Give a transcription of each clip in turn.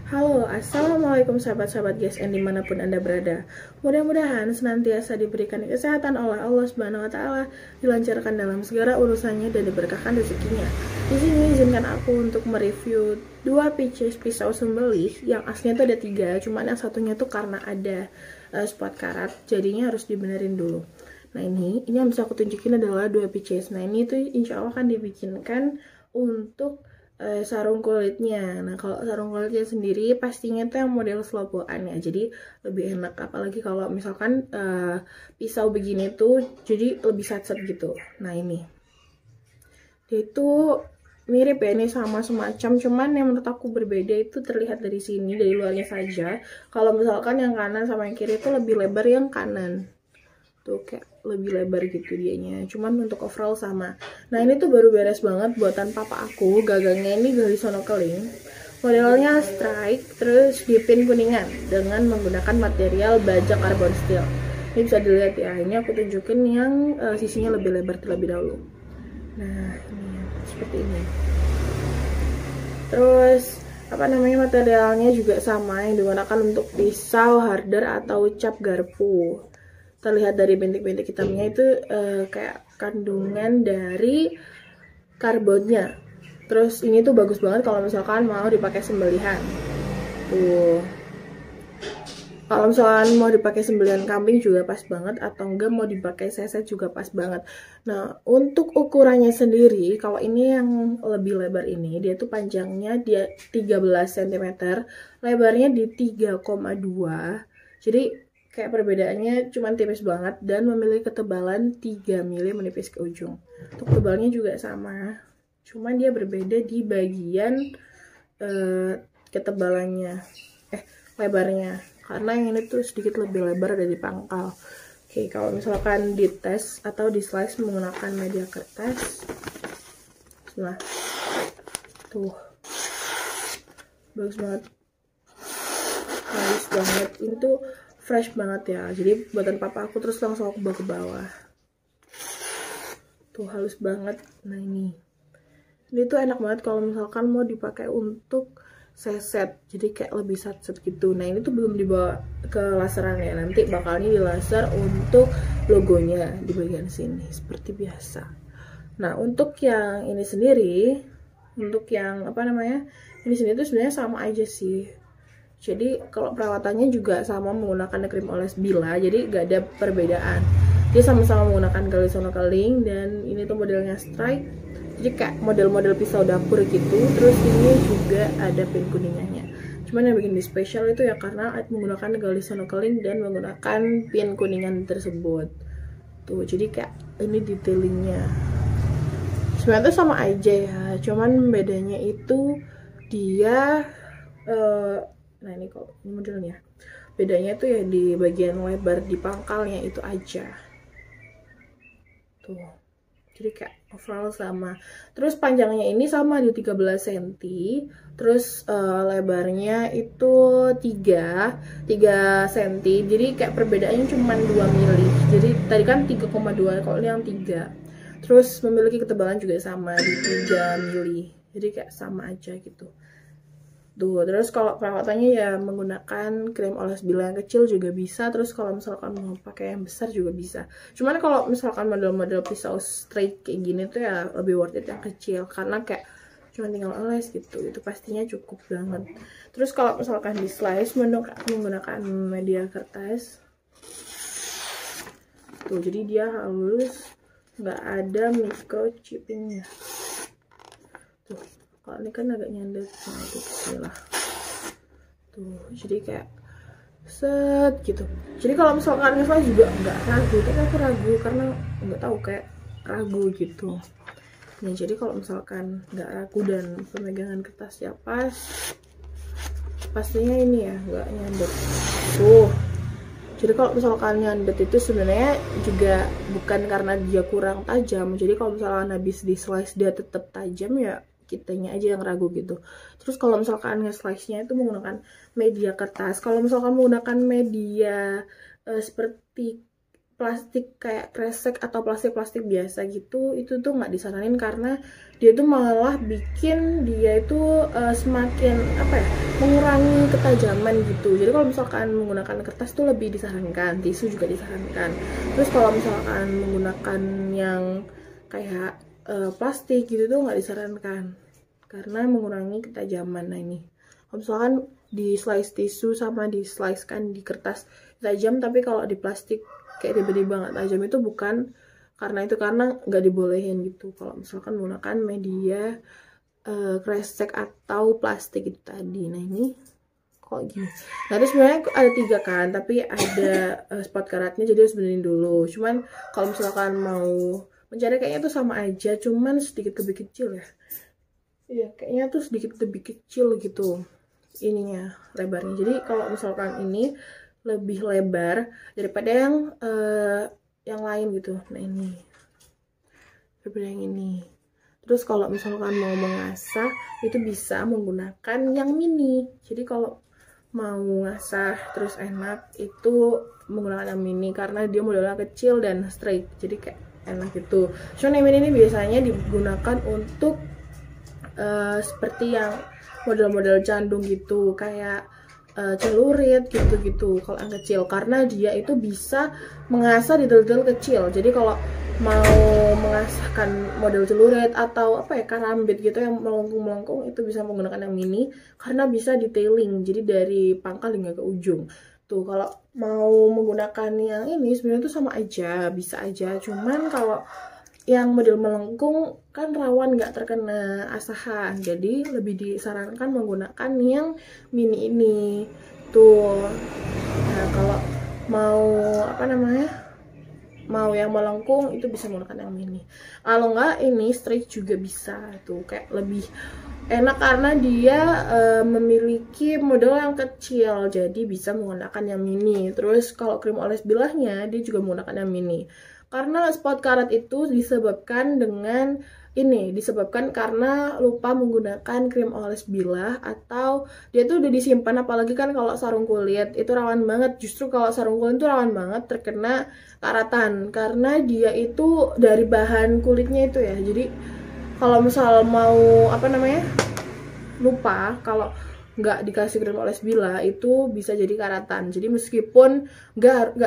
Halo, assalamualaikum sahabat-sahabat GSN dimanapun anda berada. Mudah-mudahan senantiasa diberikan kesehatan oleh Allah Subhanahu Wa Taala, dilancarkan dalam segala urusannya dan diberkahkan rezekinya. Di sini izinkan aku untuk mereview dua pisau sembelih yang aslinya tuh ada 3, cuman yang satunya tuh karena ada spot karat, jadinya harus dibenerin dulu. Nah ini yang bisa aku tunjukin adalah dua pieces. Nah ini tuh insya Allah akan dibikinkan untuk sarung kulitnya. Nah kalau sarung kulitnya sendiri pastinya tuh yang model slopoan ya, jadi lebih enak, apalagi kalau misalkan pisau begini tuh jadi lebih set-set gitu. Nah ini dia itu mirip ya, ini sama semacam, cuman yang menurut aku berbeda itu terlihat dari sini, dari luarnya saja. Kalau misalkan yang kanan sama yang kiri itu lebih lebar yang kanan tuh, kayak lebih lebar gitu dianya, cuman untuk overall sama. Nah ini tuh baru beres banget buatan papa aku, gagangnya ini dari Sono Keling, modelnya strike, terus dipin kuningan dengan menggunakan material baja carbon steel. Ini bisa dilihat ya, ini aku tunjukin yang sisinya lebih lebar terlebih dahulu. Nah ini seperti ini. Terus materialnya juga sama yang digunakan untuk pisau harder atau cap garpu. Terlihat dari bintik-bintik hitamnya itu kayak kandungan dari karbonnya. Terus ini tuh bagus banget kalau misalkan mau dipakai sembelihan. Tuh. Kalau misalkan mau dipakai sembelihan kambing juga pas banget, atau enggak mau dipakai seset juga pas banget. Nah, untuk ukurannya sendiri, kalau ini yang lebih lebar ini, dia tuh panjangnya dia 13 cm, lebarnya di 3,2. Jadi kayak perbedaannya cuman tipis banget dan memiliki ketebalan 3 mm menipis ke ujung. Untuk tebalnya juga sama, cuman dia berbeda di bagian ketebalannya, lebarnya, karena yang ini tuh sedikit lebih lebar dari pangkal. Oke, kalau misalkan di tes atau di slice menggunakan media kertas, nah tuh bagus banget, halus banget, ini tuh fresh banget ya. Jadi buatan papa aku, terus langsung aku bawa ke bawah. Tuh halus banget. Nah ini tuh enak banget kalau misalkan mau dipakai untuk seset, jadi kayak lebih set-set gitu. Nah ini tuh belum dibawa ke laseran ya, nanti bakalnya di laser untuk logonya di bagian sini seperti biasa. Nah untuk yang ini sendiri, untuk yang ini sini tuh sebenarnya sama aja sih. Jadi kalau perawatannya juga sama, menggunakan krim oles Bila, jadi gak ada perbedaan. Dia sama-sama menggunakan gali Sono Keling, dan ini tuh modelnya strike, jadi kayak model-model pisau dapur gitu. Terus ini juga ada pin kuningannya. Cuman yang bikin di spesial itu ya karena menggunakan gali Sono Keling dan menggunakan pin kuningan tersebut. Tuh, jadi kayak ini detailingnya sebenarnya tuh sama aja ya, cuman bedanya itu dia nah ini kok ini modelnya, bedanya tuh ya di bagian lebar di pangkalnya itu aja tuh. Jadi kayak overall sama. Terus panjangnya ini sama di 13 cm, terus lebarnya itu 3 cm, jadi kayak perbedaannya cuma 2 mili. Jadi tadi kan 3,2, kalau ini yang 3. Terus memiliki ketebalan juga sama di 3 mili, jadi kayak sama aja gitu. Tuh, terus kalau perawatannya ya menggunakan krim oles Bila yang kecil juga bisa. Terus kalau misalkan mau pakai yang besar juga bisa. Cuman kalau misalkan model-model pisau straight kayak gini tuh ya lebih worth it yang kecil, karena kayak cuma tinggal oles gitu, itu pastinya cukup banget. Terus kalau misalkan di slice menggunakan media kertas tuh, jadi dia halus, nggak ada microchippingnya. Tuh, kalau ini kan agak nyandet, nah itu bismillah. Tuh, jadi kayak set gitu. Jadi kalau misalkan nge-slice juga nggak ragu, tapi aku ragu karena nggak tahu, kayak ragu gitu. Nah jadi kalau misalkan nggak ragu dan pemegangan kertasnya pas, pastinya ini ya nggak nyandet. Tuh, jadi kalau misalkan nyandet itu sebenarnya juga bukan karena dia kurang tajam. Jadi kalau misalkan habis di slice dia tetap tajam, ya kitanya aja yang ragu gitu. Terus kalau misalkan nge-slice-nya itu menggunakan media kertas, kalau misalkan menggunakan media seperti plastik kayak kresek atau plastik-plastik biasa gitu, itu tuh nggak disaranin karena dia tuh malah bikin dia itu semakin apa ya, mengurangi ketajaman gitu. Jadi kalau misalkan menggunakan kertas tuh lebih disarankan, tisu juga disarankan. Terus kalau misalkan menggunakan yang kayak plastik gitu tuh nggak disarankan karena mengurangi ketajaman. Nah ini kalau misalkan di slice tisu sama di slice kan di kertas tajam, tapi kalau di plastik kayak tiba-tiba nggak tajam itu bukan karena itu, karena nggak dibolehin gitu kalau misalkan menggunakan media kresek atau plastik itu tadi. Nah ini kok gini. Nah terus sebenarnya ada 3 kan, tapi ada spot karatnya jadi harus benerin dulu. Cuman kalau misalkan mau mencari kayaknya tuh sama aja, cuman sedikit lebih kecil ya. Iya kayaknya tuh sedikit lebih kecil gitu ininya lebarnya. Jadi kalau misalkan ini lebih lebar daripada yang lain gitu. Nah ini daripada yang ini. Terus kalau misalkan mau mengasah itu bisa menggunakan yang mini. Jadi kalau mau ngasah terus enak itu menggunakan yang mini karena dia modelnya kecil dan straight, jadi kayak enak gitu. Cuman yang mini ini biasanya digunakan untuk seperti yang model-model candung gitu, kayak celurit gitu-gitu kalau yang kecil, karena dia itu bisa mengasah detail-detail kecil. Jadi kalau mau mengasahkan model celurit atau apa ya, karambit gitu yang melengkung-melengkung itu bisa menggunakan yang mini karena bisa detailing, jadi dari pangkal hingga ke ujung. Tuh kalau mau menggunakan yang ini sebenarnya tuh sama aja, bisa aja. Cuman kalau yang model melengkung kan rawan nggak terkena asahan, jadi lebih disarankan menggunakan yang mini ini tuh. Nah kalau mau apa namanya, mau yang melengkung itu bisa menggunakan yang mini. Kalau nggak ini straight juga bisa tuh, kayak lebih enak karena dia memiliki model yang kecil, jadi bisa menggunakan yang mini. Terus kalau krim oles bilahnya dia juga menggunakan yang mini. Karena spot karat itu disebabkan dengan ini, disebabkan karena lupa menggunakan krim oles bilah atau dia tuh udah disimpan. Apalagi kan kalau sarung kulit itu rawan banget, justru kalau sarung kulit itu rawan banget terkena karatan karena dia itu dari bahan kulitnya itu ya. Jadi kalau misal mau apa namanya, lupa kalau nggak dikasih krim oles bilah itu bisa jadi karatan. Jadi meskipun nggak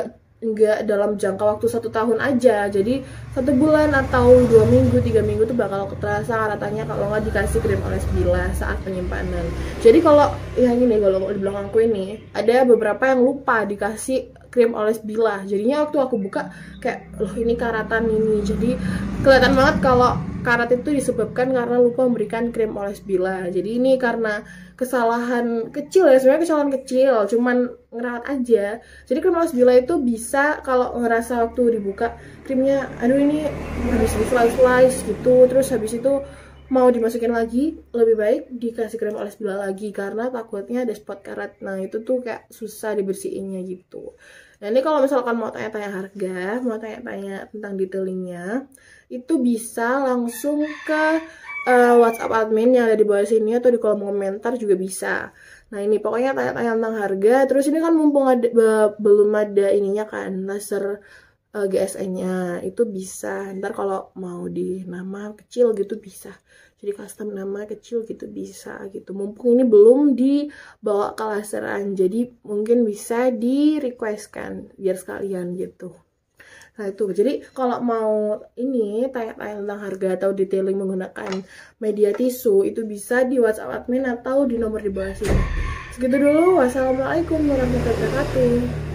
dalam jangka waktu 1 tahun aja, jadi 1 bulan atau 2 minggu 3 minggu tuh bakal terasa karatannya kalau nggak dikasih krim oles bilah saat penyimpanan. Jadi kalau yang ini, kalau di belakangku ini ada beberapa yang lupa dikasih krim oles bilah, jadinya waktu aku buka kayak loh ini karatan ini. Jadi kelihatan banget kalau karat itu disebabkan karena lupa memberikan krim oles bilah. Jadi ini karena kesalahan kecil ya, sebenarnya kesalahan kecil, cuman ngerawat aja. Jadi krim oles bilah itu bisa kalau ngerasa waktu dibuka krimnya aduh ini habis di slice gitu, terus habis itu mau dimasukin lagi, lebih baik dikasih krim oles bilah lagi karena takutnya ada spot karat. Nah itu tuh kayak susah dibersihinnya gitu. Nah ini kalau misalkan mau tanya-tanya harga, mau tanya-tanya tentang detailingnya, itu bisa langsung ke WhatsApp admin yang ada di bawah sini atau di kolom komentar juga bisa. Nah ini pokoknya tanya-tanya tentang harga. Terus ini kan mumpung belum ada ininya kan, laser GSM-nya itu bisa. Ntar kalau mau di nama kecil gitu bisa. Jadi custom nama kecil gitu bisa gitu. Mumpung ini belum dibawa ke laseran, jadi mungkin bisa di requestkan biar sekalian gitu. Nah itu, jadi kalau mau ini tanya-tanya tentang harga atau detailing menggunakan media tisu itu bisa di WhatsApp admin atau di nomor di bawah sini. Segitu dulu, wassalamualaikum warahmatullahi wabarakatuh.